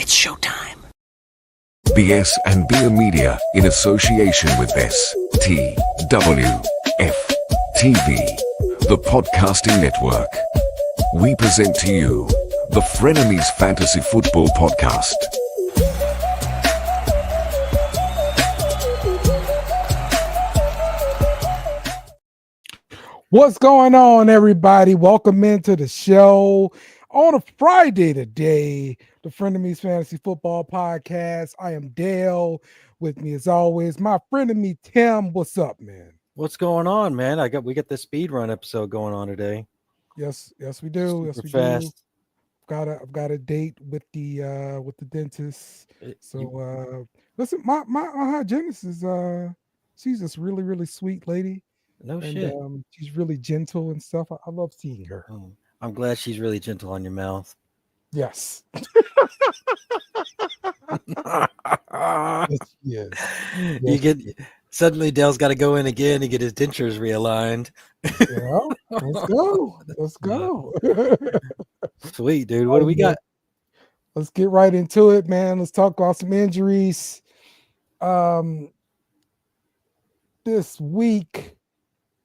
It's showtime. BS and Beer Media in association with STWF TV, the podcasting network. We present to you the Frenemies Fantasy Football Podcast. What's going on, everybody? Welcome into the show on a Friday today, the Frenemies Fantasy Football Podcast. I am Dale. With me, as always, my frenemy Tim. What's up, man? What's going on, man? We got the speed run episode going on today. Yes, we do. Super fast. do. I've got a date with the dentist. So listen, my hygienist is she's this really sweet lady. No shit. She's really gentle and stuff. I love seeing her. Oh, I'm glad she's really gentle on your mouth. Yes. Yes. You get suddenly Dale's got to go in again to get his dentures realigned. Yeah, let's go. Sweet, dude. What do we got? Let's get right into it, man. Let's talk about some injuries. This week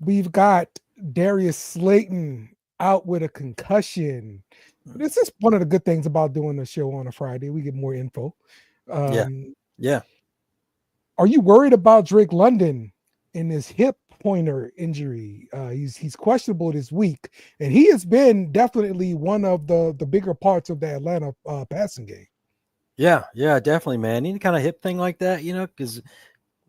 we've got Darius Slayton out with a concussion. This is one of the good things about doing the show on a Friday. We get more info. Yeah. Are you worried about Drake London in his hip pointer injury? He's questionable this week, and he has been definitely one of the bigger parts of the Atlanta passing game. Yeah, definitely, man. Any kind of hip thing like that, because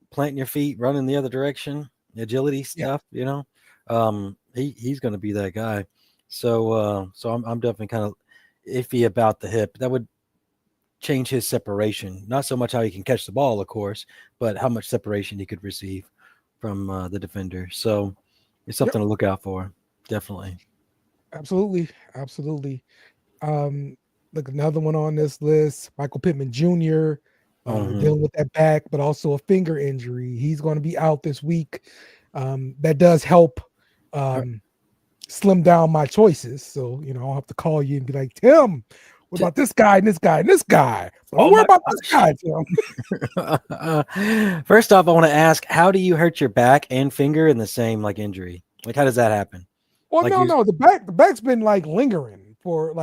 planting your feet, running the other direction, agility stuff, he's going to be that guy. So I'm definitely kind of iffy about the hip. That would change his separation. Not so much how he can catch the ball, of course, but how much separation he could receive from the defender. So it's something to look out for. Definitely. Absolutely. Look, another one on this list, Michael Pittman Jr. Dealing with that back, but also a finger injury. He's going to be out this week. That does help slim down my choices. So, I'll have to call you and be like, Tim, what about this guy and this guy and this guy? Don't worry about this guy, Tim. First off, I want to ask, how do you hurt your back and finger in the same injury? How does that happen? Well, no, the back's been lingering for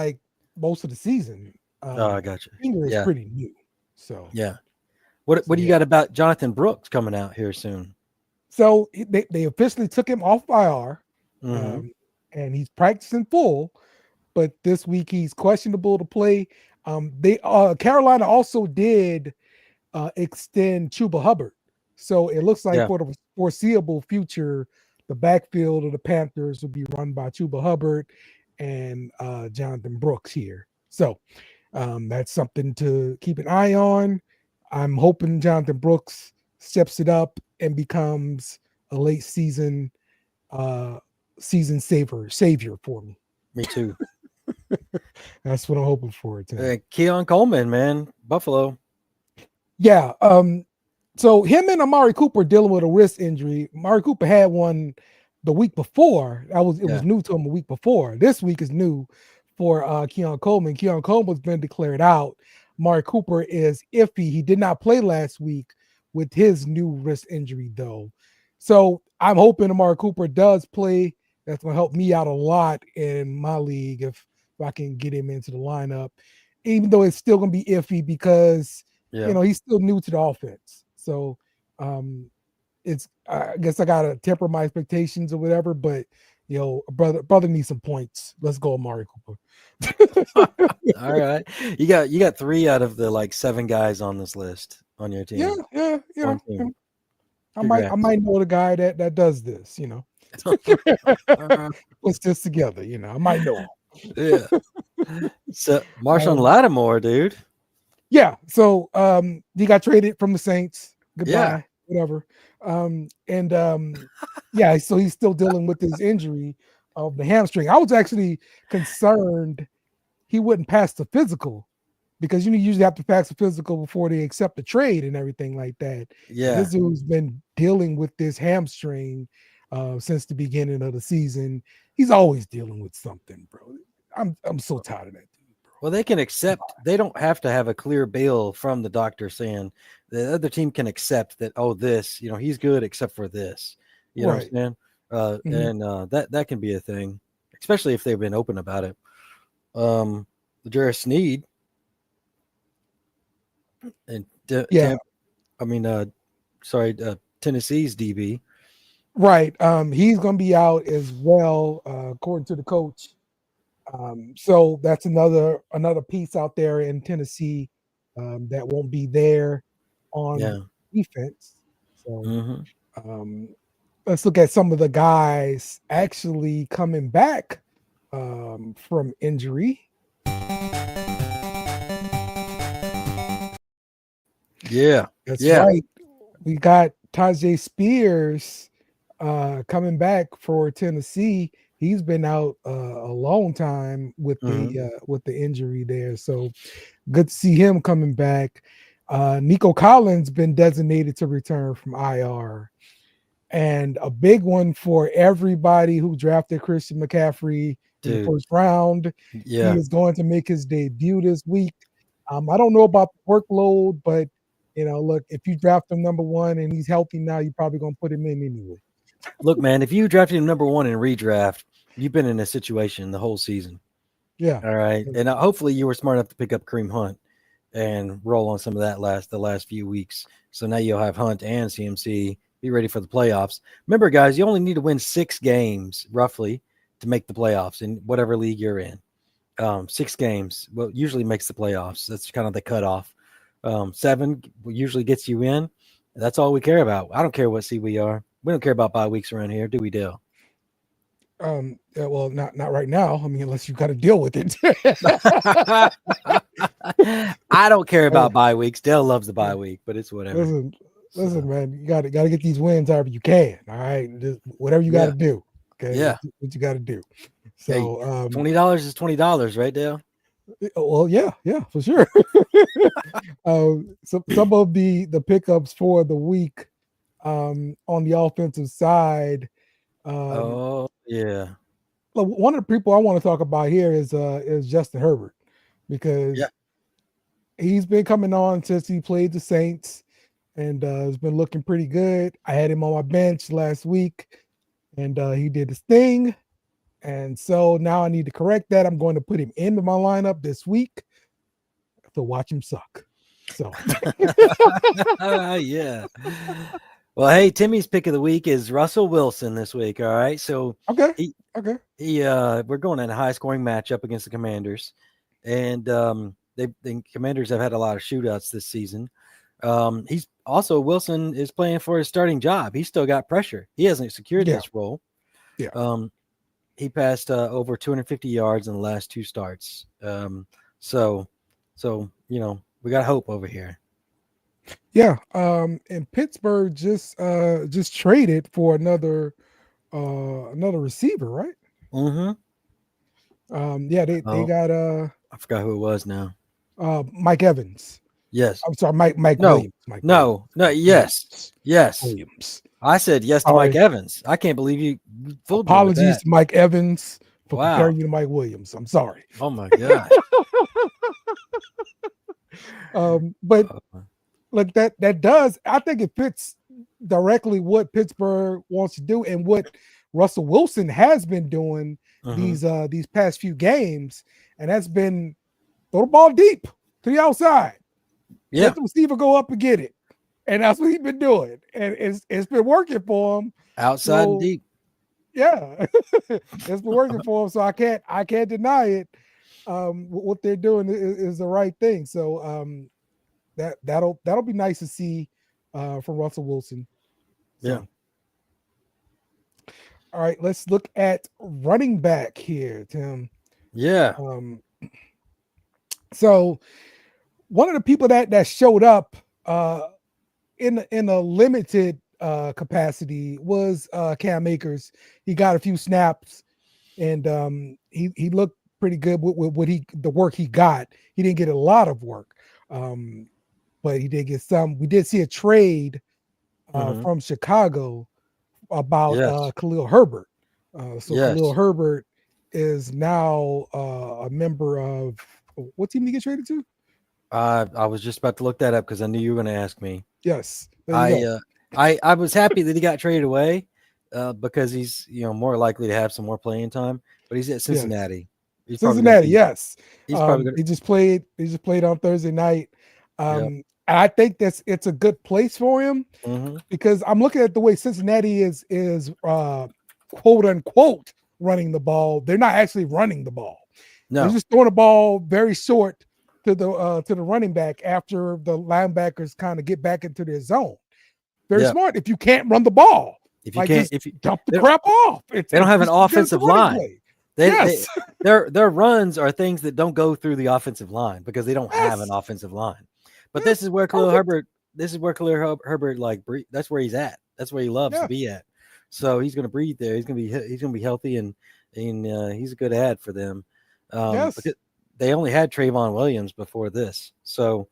most of the season. I got you. Finger is pretty new. So what do you got about Jonathan Brooks coming out here soon? So they officially took him off IR, and he's practicing full, but this week he's questionable to play. Carolina also did extend Chuba Hubbard, so it looks like for the foreseeable future, the backfield of the Panthers will be run by Chuba Hubbard and Jonathan Brooks here. So that's something to keep an eye on. I'm hoping Jonathan Brooks steps it up and becomes a late season savior for me. Me too. That's what I'm hoping for. Keon Coleman, man, Buffalo. Yeah. So him and Amari Cooper dealing with a wrist injury. Amari Cooper had one the week before. It was new to him a week before. This week is new for Keon Coleman. Keon Coleman's been declared out. Amari Cooper is iffy. He did not play last week with his new wrist injury, though. So I'm hoping Amari Cooper does play. That's going to help me out a lot in my league if I can get him into the lineup, even though it's still going to be iffy because, he's still new to the offense. So I guess I got to temper my expectations or whatever, but brother needs some points. Let's go, Amari Cooper. All right. You got 3 out of the 7 guys on this list on your team. Yeah. I might know the guy that does this, puts this together, I might know him. Yeah. So Marshawn Lattimore, dude. Yeah. So he got traded from the Saints. Goodbye. Whatever. So he's still dealing with his injury of the hamstring. I was actually concerned he wouldn't pass the physical because you usually have to pass the physical before they accept the trade and everything like that. Yeah. This dude's been dealing with this hamstring since the beginning of the season. He's always dealing with something, bro. I'm so tired of that dude, bro. Well, they can accept. They don't have to have a clear bill from the doctor saying the other team can accept that. Oh, this, he's good except for this. You know what Right. I'm saying? Mhm. And that can be a thing, especially if they've been open about it. Jarris Sneed and Yeah. Tennessee's DB. Right. He's going to be out as well, according to the coach. So that's another piece out there in Tennessee that won't be there on Yeah. defense. So Mm-hmm. um, let's look at some of the guys actually coming back from injury. Yeah. That's Yeah. right. We got Tajay Spears coming back for Tennessee. He's been out a long time with the injury there. So good to see him coming back. Nico Collins been designated to return from IR. And a big one for everybody who drafted Christian McCaffrey in the Dude. first round. He Yeah. is going to make his debut this week. I don't know about the workload, but look, if you draft him number one and he's healthy now, you're probably going to put him in anyway. Look, man, if you drafted him number one in redraft, you've been in a situation the whole season. Yeah. All right. And hopefully you were smart enough to pick up Kareem Hunt and roll on some of that the last few weeks. So now you'll have Hunt and CMC. Be ready for the playoffs. Remember, guys, you only need to win 6 games roughly to make the playoffs in whatever league you're in. 6 games usually makes the playoffs. That's kind of the cutoff. 7 usually gets you in. That's all we care about. I don't care what seed we are. We don't care about bye weeks around here, do we, Dale? Yeah, well, not right now. I mean, unless you've got to deal with it. I don't care about bye weeks. Dale loves the bye week, but it's whatever. Listen, man, you got to get these wins however you can. All right, just whatever you got to do. Okay, yeah, what you got to do. So, hey, $20 is $20, right, Dale? Well, yeah, for sure. Some of the pickups for the week on the offensive side. Oh yeah. One of the people I want to talk about here is Justin Herbert, because he's been coming on since he played the Saints, and has been looking pretty good. I had him on my bench last week, and he did his thing. And so now I need to correct that. I'm going to put him into my lineup this week to watch him suck. So yeah. Well, hey, Timmy's pick of the week is Russell Wilson this week. All right. So okay. We're going in a high scoring matchup against the Commanders. And the Commanders have had a lot of shootouts this season. Wilson is playing for his starting job. He's still got pressure. He hasn't secured this role. Yeah. He passed over 250 yards in the last 2 starts. So we got hope over here. Yeah. And Pittsburgh just traded for another receiver, right? Mm-hmm. They got I forgot who it was now. Mike Evans. Yes. I'm sorry, Mike no, Williams. No, yes. Williams. I said yes to Mike Evans. I can't believe you fooled me with Apologies that. to Mike Evans for comparing you to Mike Williams. I'm sorry. Oh my God. But look, that does, I think it fits directly what Pittsburgh wants to do and what Russell Wilson has been doing these past few games, and that's been throw the ball deep to the outside. Yeah. Let the receiver go up and get it. And that's what he's been doing. And it's been working for him. Outside and deep. Yeah. It's been working for him. So I can't deny it. What they're doing is the right thing. So that'll be nice to see from Russell Wilson. So. Yeah. All right, let's look at running back here, Tim. Yeah. So one of the people that showed up in a limited capacity was Cam Akers. He got a few snaps, and he looked pretty good with what the work he got. He didn't get a lot of work, but he did get some. We did see a trade from Chicago about Khalil Herbert. Khalil Herbert is now a member of What team did he get traded to? I was just about to look that up because I knew you were going to ask me. Yes. There you go. I was happy that he got traded away because he's more likely to have some more playing time. But he's at Cincinnati. Yes. Cincinnati, yes. He's probably gonna, he just played on Thursday night. And I think it's a good place for him because I'm looking at the way Cincinnati is quote unquote running the ball. They're not actually running the ball. No. They're just throwing the ball very short to the running back after the linebackers kind of get back into their zone. Very smart. If you can't run the ball, if you dump the crap off. They don't have an offensive line. Their runs are things that don't go through the offensive line because they don't have an offensive line. But this is where Khalil Herbert. This is where Khalil Herbert that's where he's at. That's where he loves to be at. So he's going to breathe there. He's going to be healthy and he's a good ad for them. Because they only had Trayvon Williams before this. So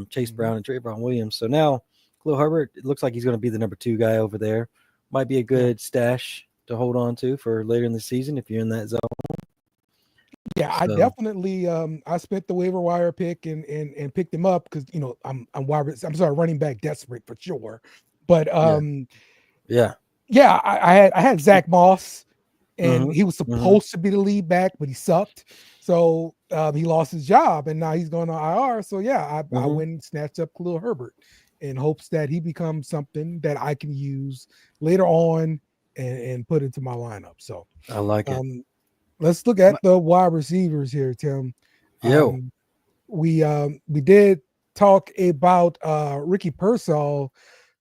Chase Brown and Trayvon Williams. So now Khalil Herbert, it looks like he's going to be the number 2 guy over there. Might be a good stash to hold on to for later in the season if you're in that zone. Yeah, I definitely I spent the waiver wire pick and picked him up because I'm running back desperate for sure. But I had Zach Moss and he was supposed to be the lead back, but he sucked. So he lost his job and now he's going on IR. So I went and snatched up Khalil Herbert in hopes that he becomes something that I can use later on and put into my lineup. So I like it. Let's look at the wide receivers here, Tim. We did talk about Ricky Pearsall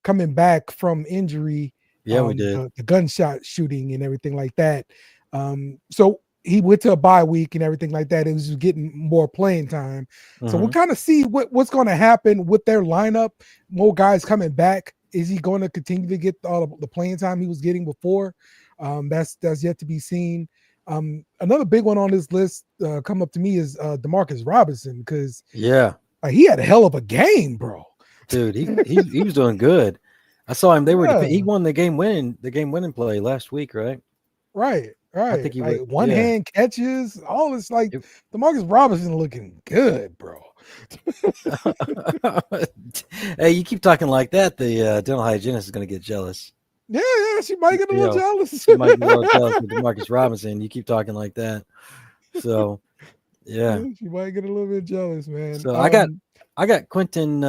coming back from injury. Yeah, we did. The gunshot shooting and everything like that. So he went to a bye week and everything like that. It was just getting more playing time. So we'll kind of see what's going to happen with their lineup. More guys coming back. Is he going to continue to get all of the playing time he was getting before? That's yet to be seen. Another big one on this list come up to me is Demarcus Robinson because he had a hell of a game, bro. Dude, he was doing good. I saw him. He won the game winning play last week, right? Right. I think he one hand catches, all this Demarcus Robinson looking good, bro. Hey, you keep talking like that, the dental hygienist is going to get jealous. Yeah, she might get a little jealous. She might be a little jealous with Demarcus Robinson. You keep talking like that, so yeah, she might get a little bit jealous, man. So I got Quentin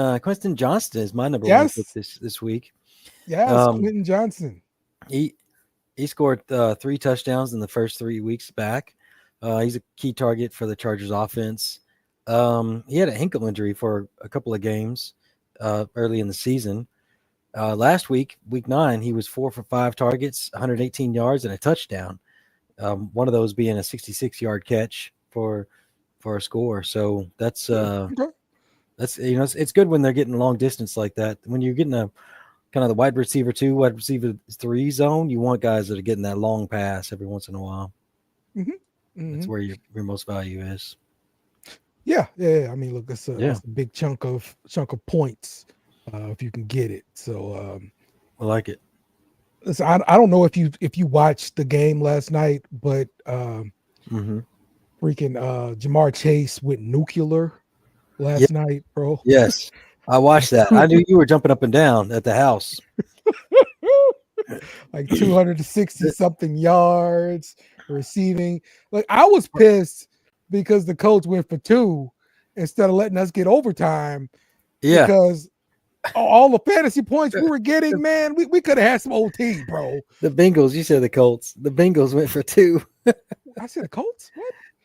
Johnston is my number 1 pick this week. Yeah, Quentin Johnson. He scored 3 touchdowns in the first 3 weeks back. He's a key target for the Chargers offense. He had a ankle injury for a couple of games early in the season. Last week, week 9, he was 4 for 5 targets, 118 yards, and a touchdown. One of those being a 66-yard catch for a score. So that's it's good when they're getting long distance like that. When you're getting a kind of the wide receiver 2, wide receiver 3 zone, you want guys that are getting that long pass every once in a while. That's where your most value is. Yeah. I mean, look, that's a big chunk of points. If you can get it. So I like it. Listen, I don't know if you watched the game last night, but freaking Jamar Chase went nuclear last night, bro. Yes, I watched that. I knew you were jumping up and down at the house. Like 260 something yards receiving. Like I was pissed because the coach went for 2 instead of letting us get overtime. Yeah. Because all the fantasy points we were getting, man, we could have had some OT, bro. The Bengals, you said the Colts. The Bengals went for 2. I said the Colts?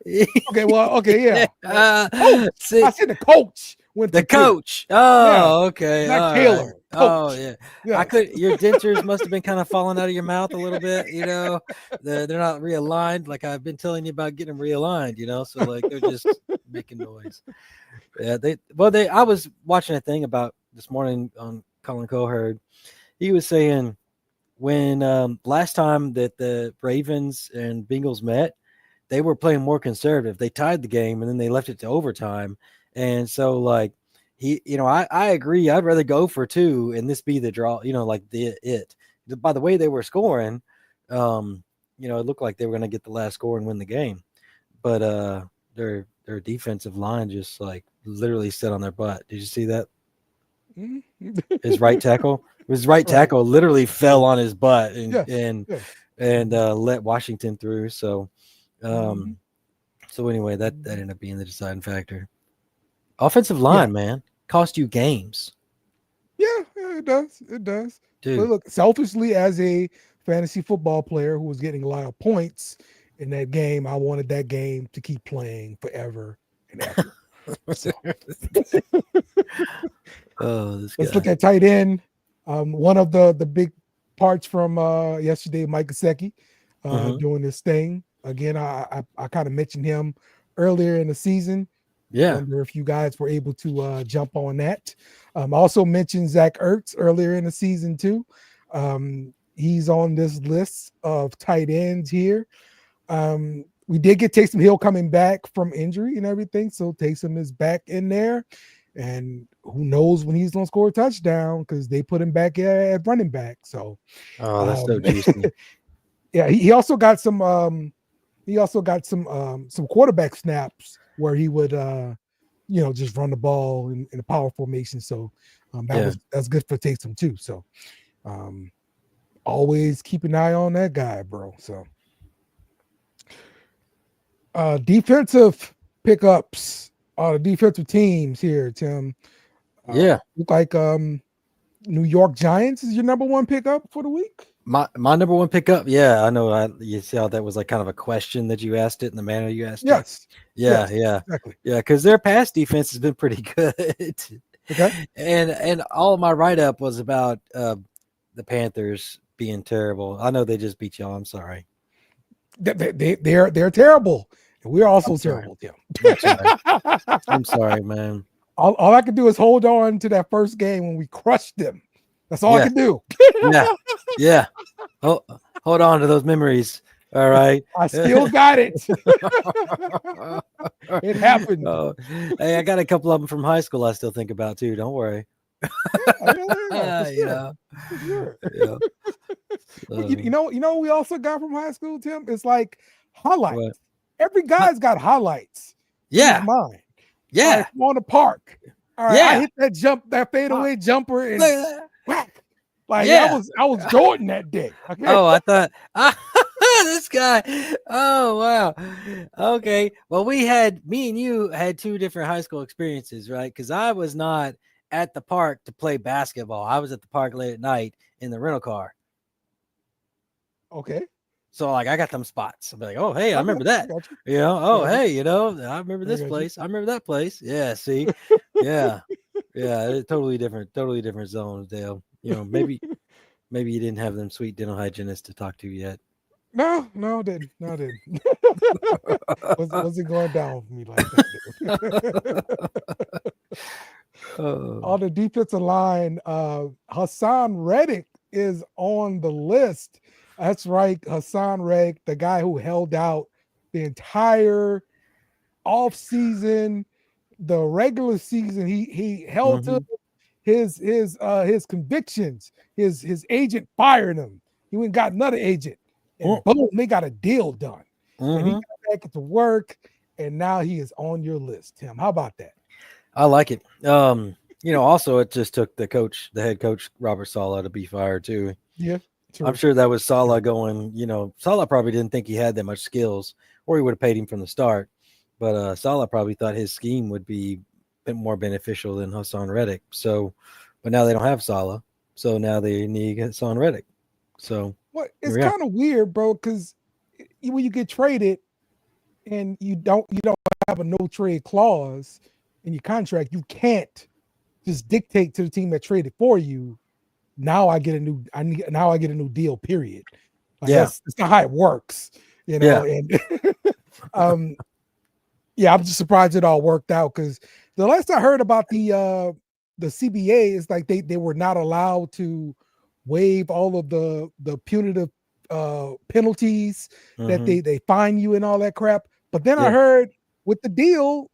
What? Okay, yeah. I said the coach went for 2. Coach. Oh, okay. Not Taylor. Right. Oh, yeah. Your dentures must have been kind of falling out of your mouth a little bit, They're not realigned. Like I've been telling you about getting them realigned, so like they're just making noise. Yeah, I was watching a thing about this morning on Colin Coherd. He was saying when last time that the Ravens and Bengals met, they were playing more conservative. They tied the game and then they left it to overtime. And so like I agree. I'd rather go for 2 and this be the draw, by the way they were scoring, it looked like they were going to get the last score and win the game, but they're their defensive line just like literally sit on their butt. Did you see that? His right tackle literally fell on his butt and let Washington through. So, so anyway, that ended up being the deciding factor. Offensive line, man, cost you games. Yeah, it does. It does. Dude. But look, selfishly, as a fantasy football player who was getting a lot of points in that game, I wanted that game to keep playing forever and ever. So. Let's look at tight end. One of the big parts from yesterday, Mike Gesicki, doing this thing again. I kind of mentioned him earlier in the season. Yeah, I wonder if you guys were able to jump on that. Also mentioned Zach Ertz earlier in the season too. He's on this list of tight ends here. We did get Taysom Hill coming back from injury and everything, so Taysom is back in there, and who knows when he's gonna score a touchdown because they put him back at running back. So, that's so juicy. Yeah, he also got some quarterback snaps where he would just run the ball in a power formation. So that's good for Taysom too. So always keep an eye on that guy, bro. So defensive pickups, the defensive teams here, Tim. Look like New York Giants is your number one pickup for the week. My number one pickup, yeah, I know. You see how that was like kind of a question that you asked it in the manner you asked it? Yeah, exactly. Yeah, because their pass defense has been pretty good. Okay. And all of my write-up was about the Panthers being terrible. I know they just beat y'all. I'm sorry. They're terrible. And we're also terrible, Tim. I'm sorry, man. All I could do is hold on to that first game when we crushed them. That's all I can do. Yeah. Oh, hold on to those memories. All right. I still got it. It happened. Hey, I got a couple of them from high school I still think about too. Don't worry. Sure. You know we also got from high school, Tim? It's like highlights. What? Every guy's got highlights. Yeah. Mine. Yeah. I'm on the park. All right. I hit that fadeaway jumper and whack. Like I was Jordan that day. Okay? Oh, I thought this guy. Oh, wow. Okay. Well, me and you had two different high school experiences, right? Because I was not at the park to play basketball. I was at the park late at night in the rental car. Okay. So like I got them spots. I'm like, oh, hey, I remember that. Hey, I remember this place. I remember that place. Yeah, see. Yeah. It's totally different zones, Dale. Maybe you didn't have them sweet dental hygienists to talk to yet. No, I didn't. Wasn't going down for me like that. On the defensive line, Hassan Reddick is on the list. That's right, Hassan Reddick, the guy who held out the entire off season, the regular season. He held to his convictions. His agent fired him. He went and got another agent, and boom, they got a deal done. And he got back to work, and now he is on your list, Tim. How about that? I like it. Also it just took the head coach Robert Saleh to be fired too. Yeah. True. I'm sure that was Saleh going, Saleh probably didn't think he had that much skills, or he would have paid him from the start. But Saleh probably thought his scheme would be a bit more beneficial than Hassan Reddick. So, but now they don't have Saleh, so now they need Hassan Reddick. So, it's kind of weird, bro, because when you get traded and you don't have a no trade clause in your contract, you can't just dictate to the team that traded for you. Now I get a new deal, period. That's not how it works, and I'm just surprised it all worked out, because the last I heard about the CBA is like they were not allowed to waive all of the punitive penalties that they fine you and all that crap. But then I heard with the deal,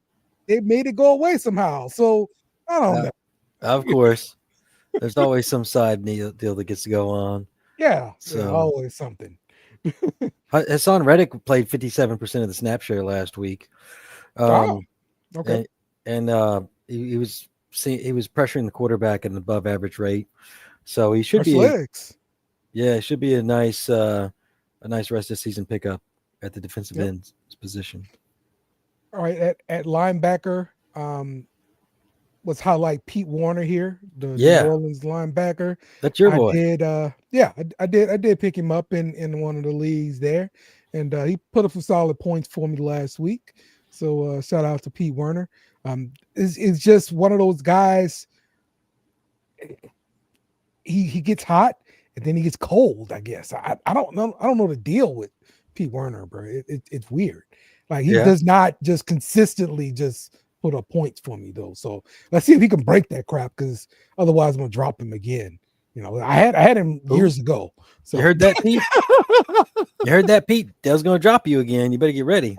they made it go away somehow. So I don't know. Of course. There's always some side deal that gets to go on. Yeah, so always something. Hassan Reddick played 57% of the snap share last week. Wow. Okay. And he was pressuring the quarterback at an above average rate. So he should Fresh be legs. it should be a nice rest of season pickup at the defensive end position. All right, at linebacker, let's highlight Pete Warner here, the New Orleans linebacker. That's your boy. I did pick him up in one of the leagues there, and he put up some solid points for me last week. So shout out to Pete Warner. It's just one of those guys. He gets hot and then he gets cold. I guess I don't know the deal with Pete Warner, bro. It's weird. Like he does not just consistently just put up points for me though. So let's see if he can break that crap, because otherwise I'm gonna drop him again. You know, I had him years ago. So you heard that, Pete? You heard that, Pete? Dale's gonna drop you again. You better get ready.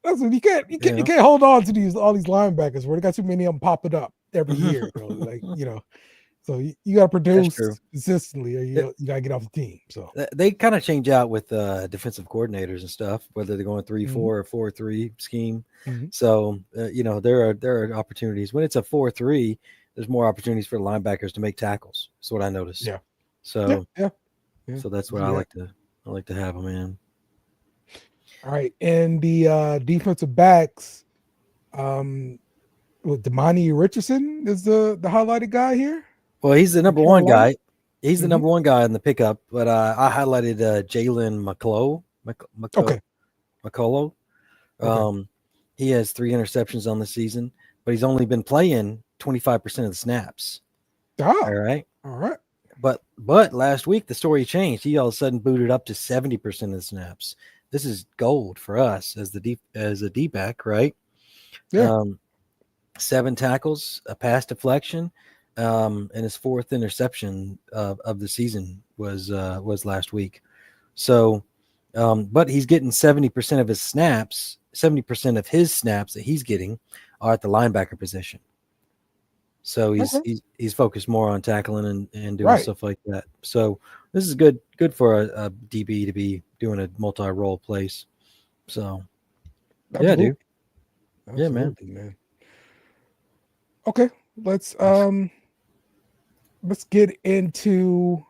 That's what you can't hold on to all these linebackers where they got too many of them popping up every year, bro. Like, you know. So you got to produce consistently, or you got to get off the team. So they kind of change out with defensive coordinators and stuff, whether they're going 3-4 or 4-3 scheme. So there are opportunities when it's a 4-3. There's more opportunities for linebackers to make tackles. That's what I noticed. Yeah. So so that's what I like to have them in. All right, and the defensive backs, Damani Richardson is the highlighted guy here. Well, he's the number one guy. He's the number one guy in the pickup, but I highlighted Jalen McCullough. He has 3 interceptions on the season, but he's only been playing 25% of the snaps. All right. But last week the story changed. He all of a sudden booted up to 70% of the snaps. This is gold for us as a D-back, right? Yeah. 7 tackles, a pass deflection. And his 4th interception of the season was last week. So, but he's getting 70% of his snaps. 70% of his snaps that he's getting are at the linebacker position. So he's focused more on tackling and doing stuff like that. So this is good for a DB to be doing a multi-role place. So Absolutely. yeah, dude. Absolutely, yeah, man. Okay, let's get into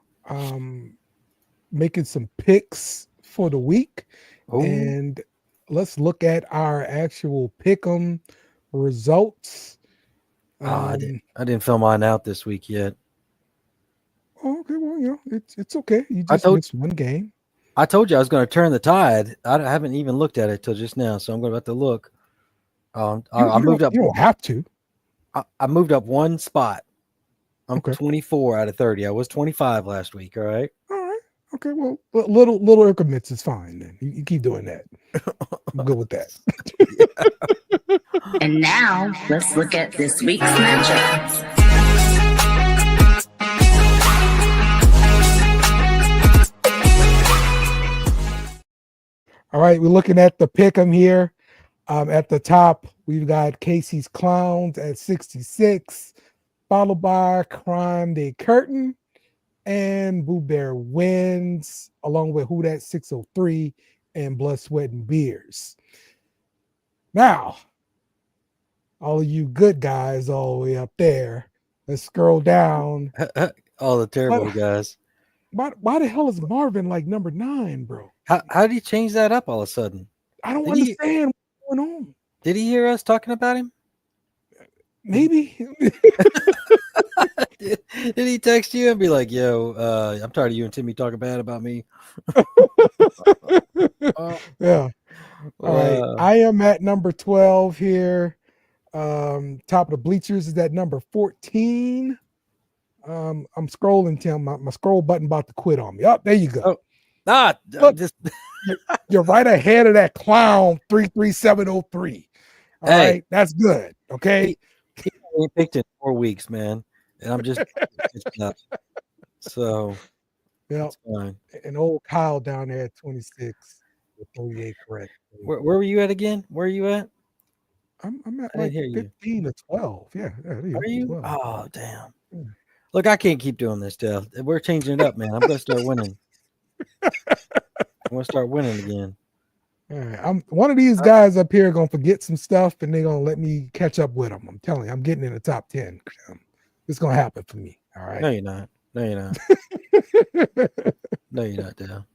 making some picks for the week. And let's look at our actual pick'em results. I didn't fill mine out this week yet. Okay, well, it's okay. You just missed one game. I told you I was going to turn the tide. I haven't even looked at it till just now, so I'm going to have to look. I moved up. You don't have to. I moved up one spot. I'm 24 out of 30. I was 25 last week. All right. Okay. Well, little increments is fine. Then you keep doing that. I'm good with that. And now let's look at this week's matchups. All right, we're looking at the pick'em here. At the top, we've got Casey's Clowns at 66, followed by Crime Day Curtain and Boo Bear Wins, along with Who Dat 603 and Blood, Sweat, and Beers. Now, all of you good guys all the way up there, let's scroll down. All the terrible guys. Why the hell is Marvin like number 9, bro? How did he change that up all of a sudden? I don't understand what's going on. Did he hear us talking about him? Maybe. Did he text you and be like, "Yo, I'm tired of you and Timmy talking bad about me"? Yeah. All right. I am at number 12 here. Top of the bleachers is at number 14. I'm scrolling, Tim. My scroll button about to quit on me. Oh, there you go. Look, you're right ahead of that clown 33703. All right, that's good. Okay. He picked in 4 weeks, man. And I'm just up. So it's fine. And old Kyle down there at 26 with 38 correct. Where were you at again? Where are you at? I'm at like 15 to 12. Yeah. Are you? 12. Oh, damn. Yeah. Look, I can't keep doing this, Dale. We're changing it up, man. I'm going to start winning. I'm going to start winning again. All right. I'm one of these guys up here gonna forget some stuff, and they're gonna let me catch up with them. I'm telling you, I'm getting in the top 10. It's gonna happen for me. All right. No, you're not. No, you're not. No, you're not, Dale.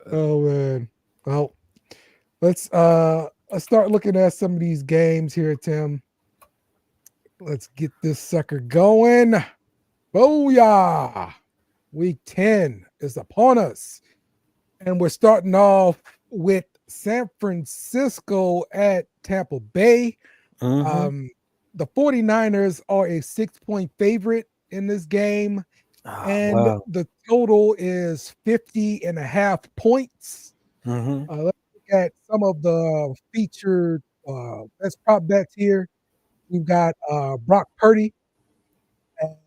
Oh man. Well, let's start looking at some of these games here, Tim. Let's get this sucker going. Booyah! Week 10 is upon us. And we're starting off with San Francisco at Tampa Bay. Mm-hmm. The 49ers are a 6-point favorite in this game. And wow. the total is 50.5 points. Mm-hmm. Let's look at some of the featured best prop bets here. We've got Brock Purdy at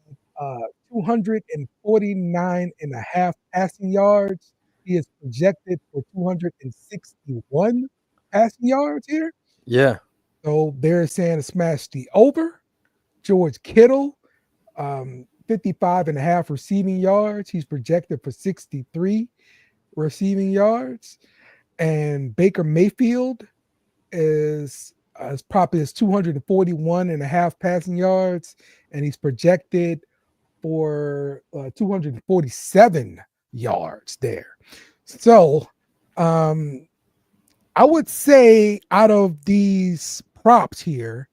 249.5 passing yards. He is projected for 261 passing yards here. Yeah. So they're saying to smash the over. George Kittle, 55.5 receiving yards. He's projected for 63 receiving yards. And Baker Mayfield is as probably as 241.5 passing yards, and he's projected for 247 yards there. So I would say out of these props here,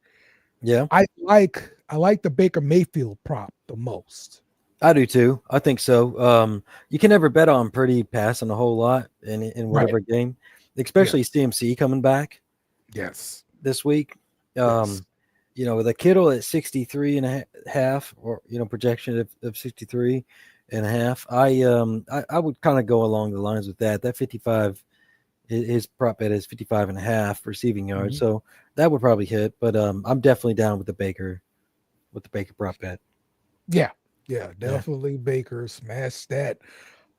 Yeah. I like the Baker Mayfield prop the most. I do too. I think so. You can never bet on Purdy passing a whole lot in whatever game, especially CMC coming back. Yes. This week. Yes. You know, with a Kittle at 63.5 or, you know, projection of 63.5, I would kind of go along the lines with that. That 55, his prop bet is 55.5 receiving yards. Mm-hmm. So that would probably hit, but I'm definitely down with the Baker prop bet. Yeah, definitely. Yeah. Baker smashed that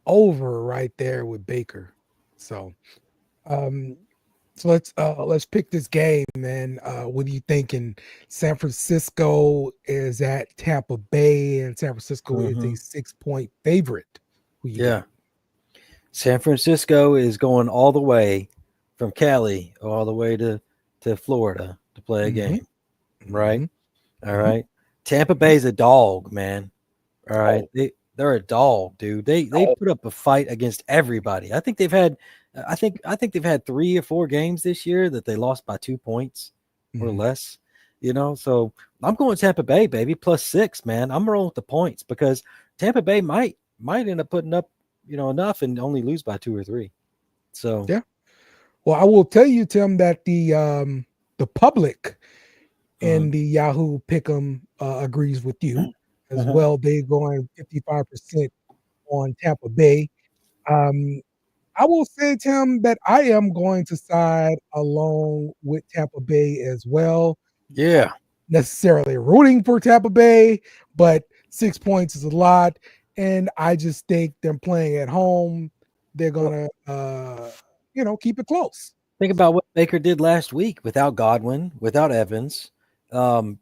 over right there with Baker. So let's pick this game, man. What are you thinking? San Francisco is at Tampa Bay, and San Francisco is a 6-point favorite. Yeah. San Francisco is going all the way from Cali all the way to Florida to play a game. Right? Mm-hmm. All right. Tampa Bay's a dog, man. All right. They're a dog, dude. They put up a fight against everybody. I think they've had 3 or 4 games this year that they lost by 2 points or less. You know, so I'm going Tampa Bay, baby, +6, man. I'm rolling with the points because Tampa Bay might end up putting up, you know, enough and only lose by 2 or 3. So yeah. Well, I will tell you, Tim, that the public and the Yahoo Pick'em agrees with you as well. They're going 55% on Tampa Bay. I will say, Tim, that I am going to side along with Tampa Bay as well. Yeah. Not necessarily rooting for Tampa Bay, but 6 points is a lot. And I just think them playing at home, they're going to, keep it close. Think about what Baker did last week without Godwin, without Evans.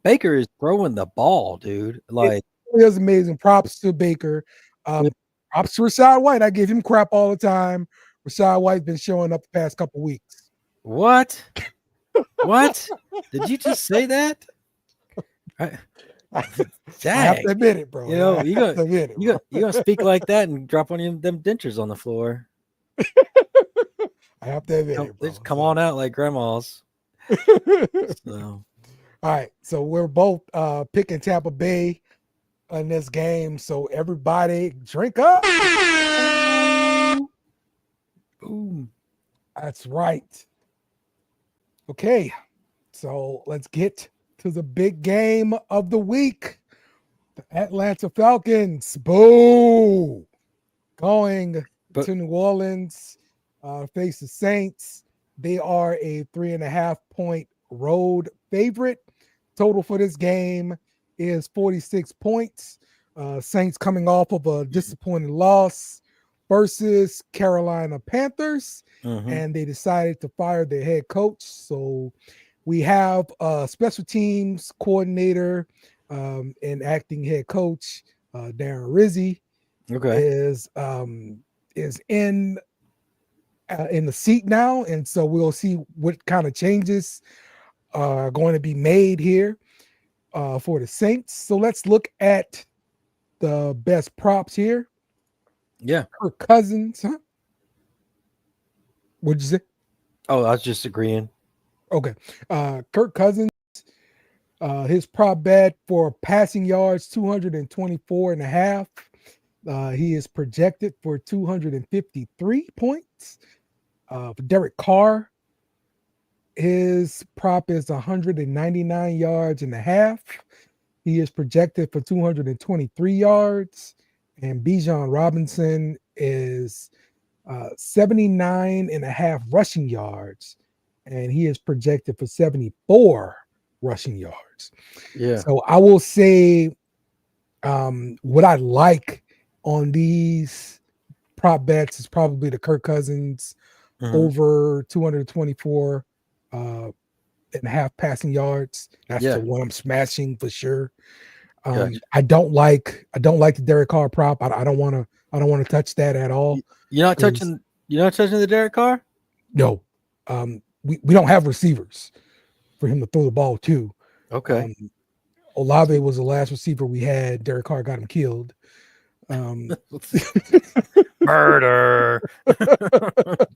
Baker is throwing the ball, dude. Like, it is amazing. Props to Baker. Props to Rashad White. I give him crap all the time. Rashad White's been showing up the past couple weeks. What? What? Did you just say that? I have to admit it, bro. You know, you gonna speak like that and drop one of them dentures on the floor. I have to admit it, bro. They just come on out like grandmas. So. All right, so we're both picking Tampa Bay in this game. So everybody drink up. Boom. That's right. Okay, so let's get to the big game of the week. The Atlanta Falcons, boo, going to New Orleans, face the Saints. They are a 3.5-point road favorite. Total for this game is 46 points. Saints coming off of a disappointing loss versus Carolina Panthers, and they decided to fire their head coach. So we have a special teams coordinator and acting head coach, Darren Rizzi, is in in the seat now, and so we'll see what kind of changes are going to be made here for the Saints. So let's look at the best props here. Yeah. Kirk Cousins, huh? What'd you say? Oh, I was just agreeing. Okay. Kirk Cousins, his prop bet for passing yards, 224.5. He is projected for 253 points. For Derek Carr, his prop is 199 yards and a half. He is projected for 223 yards. And Bijan Robinson is 79.5 rushing yards. And he is projected for 74 rushing yards. Yeah. So I will say what I like on these prop bets is probably the Kirk Cousins over 224 and a half passing yards. That's the one I'm smashing for sure. Gotcha. I don't like the Derek Carr prop. I don't want to touch that at all. You're not touching the Derek Carr? No. We don't have receivers for him to throw the ball to. Okay. Olave was the last receiver we had. Derek Carr got him killed. Murder.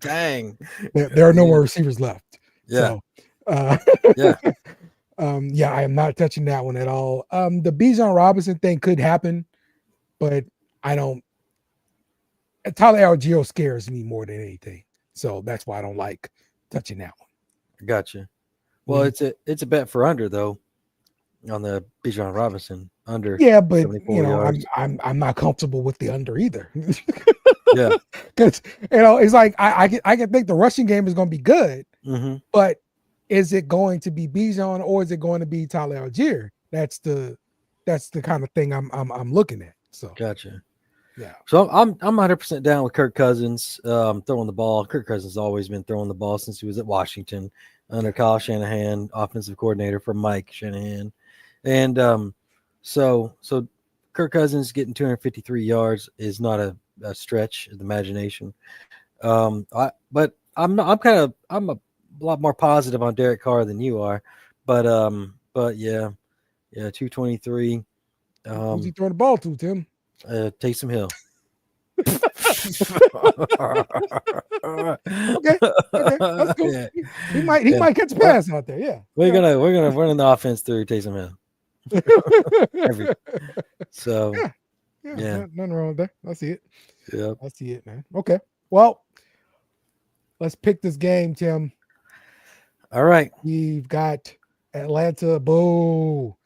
Dang. There are no more receivers left. Yeah. So, I am not touching that one at all. The Bijan Robinson thing could happen, but I don't. Tyler Algier scares me more than anything, so that's why I don't like touching that one. Gotcha. Well, it's a bet for under though, on the Bijan Robinson under. Yeah, but yards. I'm not comfortable with the under either. Yeah, because it's like I can think the rushing game is going to be good, but is it going to be Bijan or is it going to be Tyler Algier? That's the kind of thing I'm looking at. So gotcha. Yeah. So I'm 100% down with Kirk Cousins throwing the ball. Kirk Cousins has always been throwing the ball since he was at Washington under Kyle Shanahan, offensive coordinator for Mike Shanahan. And so Kirk Cousins getting 253 yards is not a stretch of the imagination. But I'm a lot more positive on Derek Carr than you are. But yeah, 223. Who's he throwing the ball to, Tim? Taysom Hill. Okay, that's cool. Yeah. He might catch a pass out there. Yeah, we're gonna run the offense through Taysom Hill. Nothing wrong with that. I see it. Yeah, I see it, man. Okay, well, let's pick this game, Tim. All right, we've got Atlanta. Boo.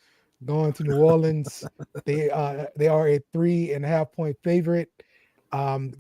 Going to New Orleans. They are a 3.5 point favorite.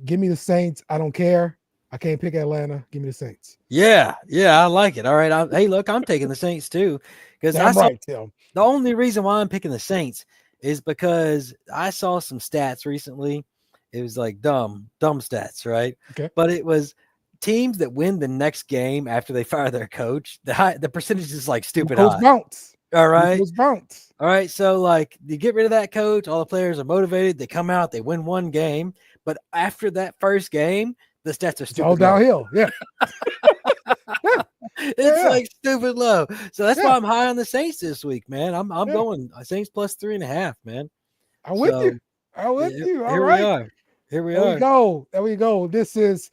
Give me the Saints. I don't care. I can't pick Atlanta. Give me the Saints. Yeah, I like it. All right. Hey, look, I'm taking the Saints too. Because the only reason why I'm picking the Saints is because I saw some stats recently. It was like dumb stats, right? Okay. But it was teams that win the next game after they fire their coach. The percentage is like stupid high. Bounce. All right. Bounce. All right. So like you get rid of that coach, all the players are motivated. They come out, they win one game. But after that first game, the stats are stupid. It's all downhill. Yeah. It's like stupid low. So that's why I'm high on the Saints this week, man. I'm going Saints plus 3.5, man. I'm with you. All right. Here we are. There we go. This is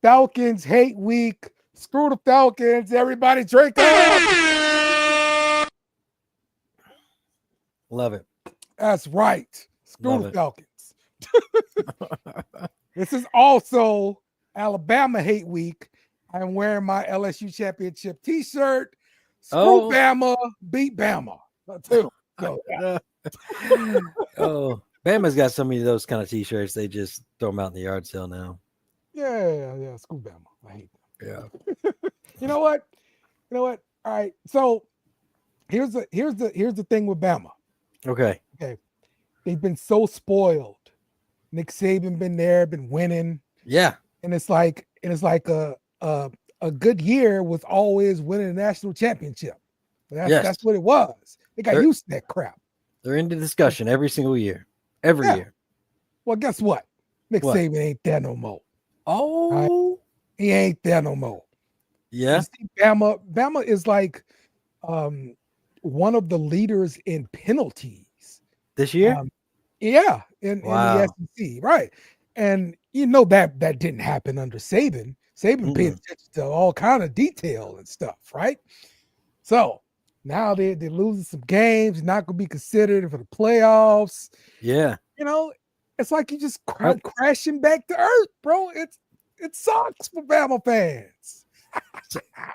Falcons hate week. Screw the Falcons. Everybody drink up. Love it. That's right. Screw the Falcons. This is also Alabama hate week. I'm wearing my LSU championship t-shirt. Screw Bama, beat Bama. Bama's got so many of those kind of t-shirts. They just throw them out in the yard sale now. Yeah. Screw Bama. I hate them. Yeah. You know what? All right. So here's the thing with Bama. Okay. They've been so spoiled. Nick Saban been there, been winning. Yeah. And it's like a good year was always winning a national championship. That's what it was. They got used to that crap. They're into discussion every single year. Every year. Well, guess what? Nick Saban ain't there no more. Oh. Right? He ain't there no more. Yeah. You see, Bama is like one of the leaders in penalties This year? Yeah, in Wow. the SEC, right? And you know that didn't happen under Saban. Saban paid attention to all kind of detail and stuff, right? So now they're losing some games, not going to be considered for the playoffs. Yeah. You know, it's like you just crashing back to earth, bro. It sucks for Bama fans.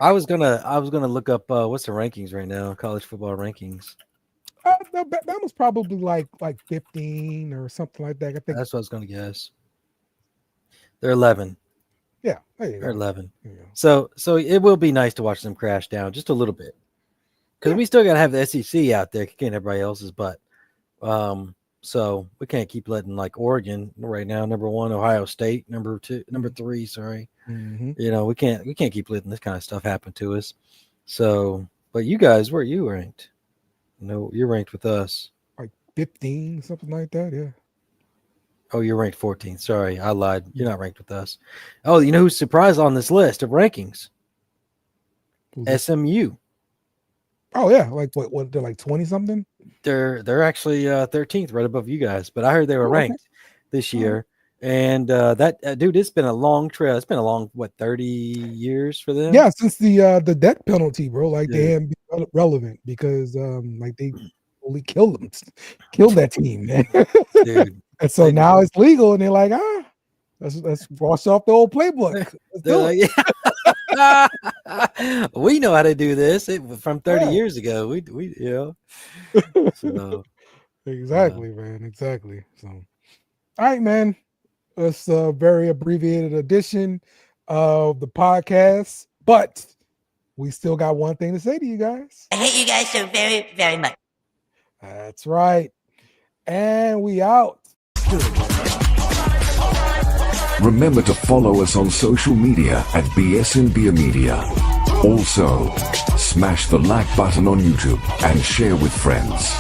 I was gonna look up what's the rankings right now, college football rankings. No, Bama's probably like 15 or something like that. I think That's what I was gonna guess. They're 11. Yeah, they're 11. Yeah. So it will be nice to watch them crash down just a little bit, because we still gotta have the SEC out there kicking everybody else's butt. So we can't keep letting like Oregon right now, number 1, Ohio State, number 3. Sorry, you know we can't keep letting this kind of stuff happen to us. So, but you guys, where are you ranked? No, you're ranked with us. Like 15, something like that. Yeah. Oh, you're ranked 14th. Sorry, I lied. You're not ranked with us. Oh, you know who's surprised on this list of rankings? SMU. Oh yeah, like what? They're like 20 something. They're actually 13th, right above you guys. But I heard they were ranked this year. And that dude, it's been a long trail. It's been a long 30 years for them. Yeah, since the death penalty, bro. Like they haven't been relevant because like they only killed that team, man. Dude. And so now it's legal, and they're like, let's wash off the old playbook. We know how to do this from 30 years ago. We you know. So, exactly, man. Exactly. So, all right, man. It's a very abbreviated edition of the podcast, but we still got one thing to say to you guys. I hate you guys so very, very much. That's right. And we out. Remember to follow us on social media at BS and Beer Media. Also, smash the like button on YouTube and share with friends.